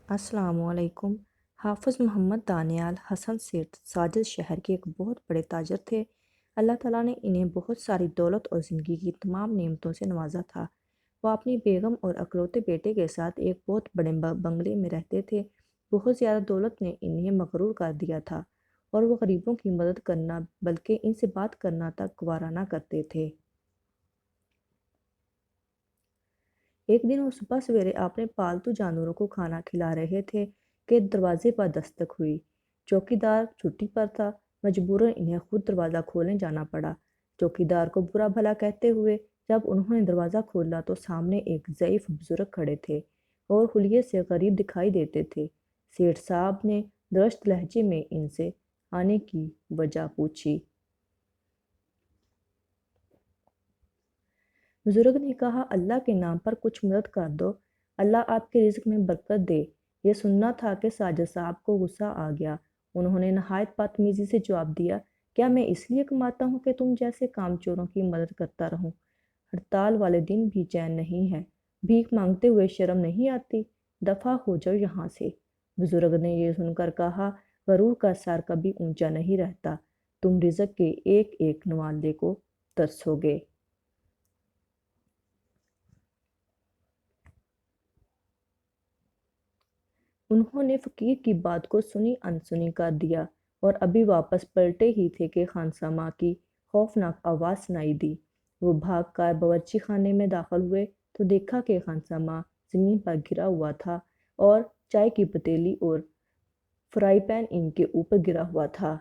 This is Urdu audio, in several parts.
السلام علیکم۔ حافظ محمد دانیال حسن سیٹھ ساجد شہر کے ایک بہت بڑے تاجر تھے۔ اللہ تعالیٰ نے انہیں بہت ساری دولت اور زندگی کی تمام نعمتوں سے نوازا تھا۔ وہ اپنی بیگم اور اکلوتے بیٹے کے ساتھ ایک بہت بڑے بنگلے میں رہتے تھے۔ بہت زیادہ دولت نے انہیں مغرور کر دیا تھا اور وہ غریبوں کی مدد کرنا بلکہ ان سے بات کرنا تک گوارا نہ کرتے تھے۔ ایک دن وہ صبح سویرے اپنے پالتو جانوروں کو کھانا کھلا رہے تھے کہ دروازے پر دستک ہوئی۔ چوکیدار چھٹی پر تھا، مجبوراً انہیں خود دروازہ کھولنے جانا پڑا۔ چوکیدار کو برا بھلا کہتے ہوئے جب انہوں نے دروازہ کھولا تو سامنے ایک ضعیف بزرگ کھڑے تھے اور حلیے سے غریب دکھائی دیتے تھے۔ سیٹھ صاحب نے درشت لہجے میں ان سے آنے کی وجہ پوچھی۔ بزرگ نے کہا، اللہ کے نام پر کچھ مدد کر دو، اللہ آپ کے رزق میں برکت دے۔ یہ سننا تھا کہ ساجد صاحب کو غصہ آ گیا۔ انہوں نے نہایت بدتمیزی سے جواب دیا، کیا میں اس لیے کماتا ہوں کہ تم جیسے کام چوروں کی مدد کرتا رہوں؟ ہڑتال والے دن بھی چین نہیں ہے، بھیک مانگتے ہوئے شرم نہیں آتی؟ دفع ہو جاؤ یہاں سے۔ بزرگ نے یہ سن کر کہا، غرور کا سر کبھی اونچا نہیں رہتا، تم رزق کے ایک ایک نوالے کو ترسو گے۔ انہوں نے فقیر کی بات کو سنی انسنی کر دیا اور ابھی واپس پلٹے ہی تھے کہ خانسامہ کی خوفناک آواز سنائی دی۔ وہ بھاگ کر باورچی خانے میں داخل ہوئے تو دیکھا کہ خانسامہ زمین پر گرا ہوا تھا اور چائے کی پتیلی اور فرائی پین ان کے اوپر گرا ہوا تھا۔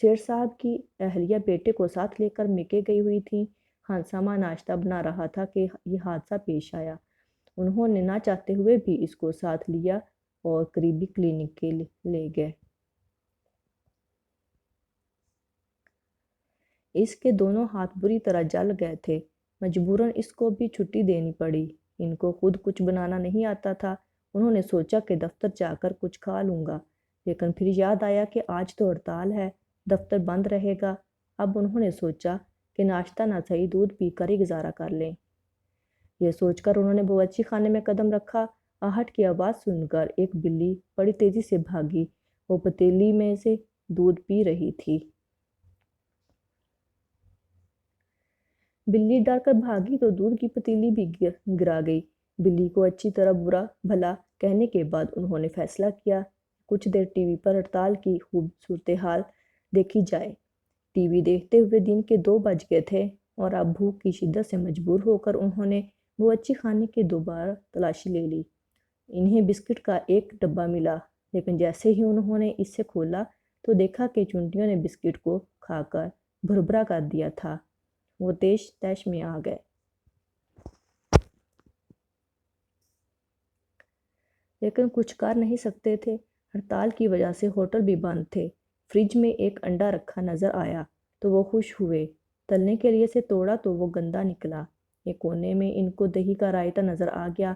سیٹھ صاحب کی اہلیہ بیٹے کو ساتھ لے کر میکے گئی ہوئی تھیں۔ خانسامہ ناشتہ بنا رہا تھا کہ یہ حادثہ پیش آیا۔ انہوں نے نہ چاہتے ہوئے بھی اس کو ساتھ لیا اور قریبی کلینک کے لے گئے۔ اس کے دونوں ہاتھ بری طرح جل گئے تھے، مجبوراً اس کو بھی چھٹی دینی پڑی۔ ان کو خود کچھ بنانا نہیں آتا تھا۔ انہوں نے سوچا کہ دفتر جا کر کچھ کھا لوں گا، لیکن پھر یاد آیا کہ آج تو ہڑتال ہے، دفتر بند رہے گا۔ اب انہوں نے سوچا کہ ناشتہ نہ سہی دودھ پی کر ہی گزارا کر لیں۔ یہ سوچ کر انہوں نے باورچی خانے میں قدم رکھا۔ آہٹ کی آواز سن کر ایک بلی بڑی تیزی سے بھاگی۔ وہ پتیلی میں سے دودھ پی رہی تھی۔ بلی ڈر کر بھاگی تو دودھ کی پتیلی بھی گرا گئی۔ بلی کو اچھی طرح برا بھلا کہنے کے بعد انہوں نے فیصلہ کیا کچھ دیر ٹی وی پر ہڑتال کی خوب صورتحال دیکھی جائے۔ ٹی وی دیکھتے ہوئے دن کے 2 بج گئے تھے اور اب بھوک کی شدت سے مجبور ہو کر انہوں نے باورچی خانے کی دوبارہ تلاشی لے لی۔ انہیں بسکٹ کا ایک ڈبہ ملا، لیکن جیسے ہی انہوں نے اسے کھولا تو دیکھا کہ چونٹیوں نے بسکٹ کو کھا کر بھربھرا کر دیا تھا۔ وہ تیش تیش میں آ گئے، لیکن کچھ کر نہیں سکتے تھے۔ ہڑتال کی وجہ سے ہوٹل بھی بند تھے۔ فریج میں ایک انڈا رکھا نظر آیا تو وہ خوش ہوئے۔ تلنے کے لیے اسے توڑا تو وہ گندا نکلا۔ ایک کونے میں ان کو دہی کا رائتہ نظر آ گیا۔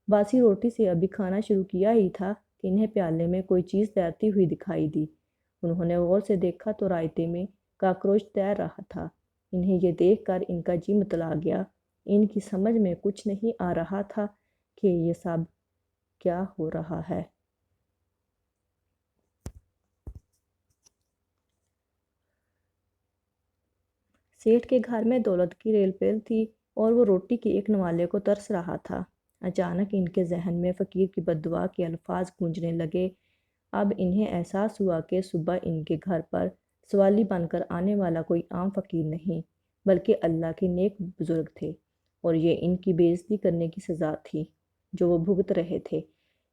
باسی روٹی سے ابھی کھانا شروع کیا ہی تھا کہ انہیں پیالے میں کوئی چیز تیرتی ہوئی دکھائی دی۔ انہوں نے غور سے دیکھا تو رائتے میں کاکروچ تیر رہا تھا۔ انہیں یہ دیکھ کر ان کا جی متلا گیا۔ ان کی سمجھ میں کچھ نہیں آ رہا تھا کہ یہ سب کیا ہو رہا ہے۔ سیٹھ کے گھر میں دولت کی ریل پیل تھی اور وہ روٹی کے ایک نوالے کو ترس رہا تھا۔ اچانک ان کے ذہن میں فقیر کی بد دعا کے الفاظ گونجنے لگے۔ اب انہیں احساس ہوا کہ صبح ان کے گھر پر سوالی بن کر آنے والا کوئی عام فقیر نہیں، بلکہ اللہ کے نیک بزرگ تھے، اور یہ ان کی بے عزتی کرنے کی سزا تھی جو وہ بھگت رہے تھے۔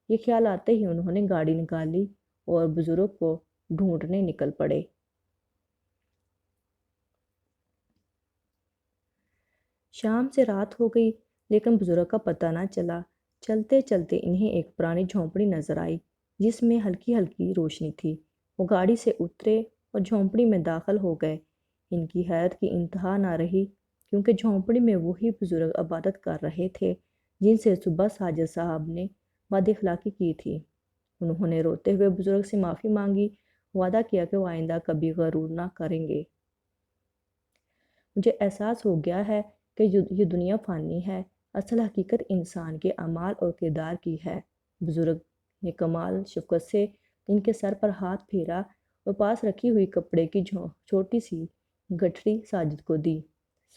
یہ خیال آتے ہی انہوں نے گاڑی نکالی اور بزرگ کو ڈھونڈنے نکل پڑے۔ شام سے رات ہو گئی لیکن بزرگ کا پتہ نہ چلا۔ چلتے چلتے انہیں ایک پرانی جھونپڑی نظر آئی جس میں ہلکی ہلکی روشنی تھی۔ وہ گاڑی سے اترے اور جھونپڑی میں داخل ہو گئے۔ ان کی حیرت کی انتہا نہ رہی کیونکہ جھونپڑی میں وہی بزرگ عبادت کر رہے تھے جن سے صبح ساجد صاحب نے بد اخلاقی کی تھی۔ انہوں نے روتے ہوئے بزرگ سے معافی مانگی، وعدہ کیا کہ وہ آئندہ کبھی غرور نہ کریں گے۔ مجھے احساس ہو گیا ہے کہ یہ دنیا فانی ہے، اصل حقیقت انسان کے اعمال اور کردار کی ہے۔ بزرگ نے کمال شفقت سے ان کے سر پر ہاتھ پھیرا اور پاس رکھی ہوئی کپڑے کی چھوٹی سی گٹھری ساجد کو دی۔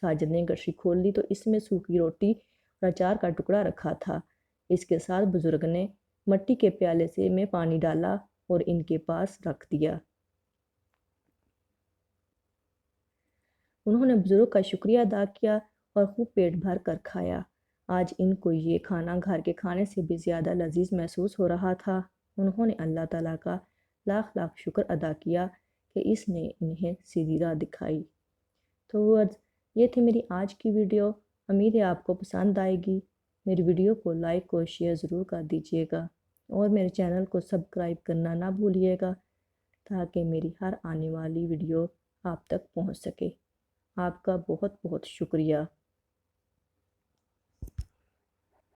ساجد نے گٹھری کھول لی تو اس میں سوکھی روٹی اور اچار کا ٹکڑا رکھا تھا۔ اس کے ساتھ بزرگ نے مٹی کے پیالے سے میں پانی ڈالا اور ان کے پاس رکھ دیا۔ انہوں نے بزرگ کا شکریہ ادا کیا اور خوب پیٹ بھر کر کھایا۔ آج ان کو یہ کھانا گھر کے کھانے سے بھی زیادہ لذیذ محسوس ہو رہا تھا۔ انہوں نے اللہ تعالیٰ کا لاکھ لاکھ شکر ادا کیا کہ اس نے انہیں سیدھی راہ دکھائی۔ تو یہ تھی میری آج کی ویڈیو۔ امید ہے آپ کو پسند آئے گی۔ میری ویڈیو کو لائک اور شیئر ضرور کر دیجیے گا اور میرے چینل کو سبسکرائب کرنا نہ بھولیے گا تاکہ میری ہر آنے والی ویڈیو آپ تک پہنچ سکے۔ آپ کا بہت بہت شکریہ۔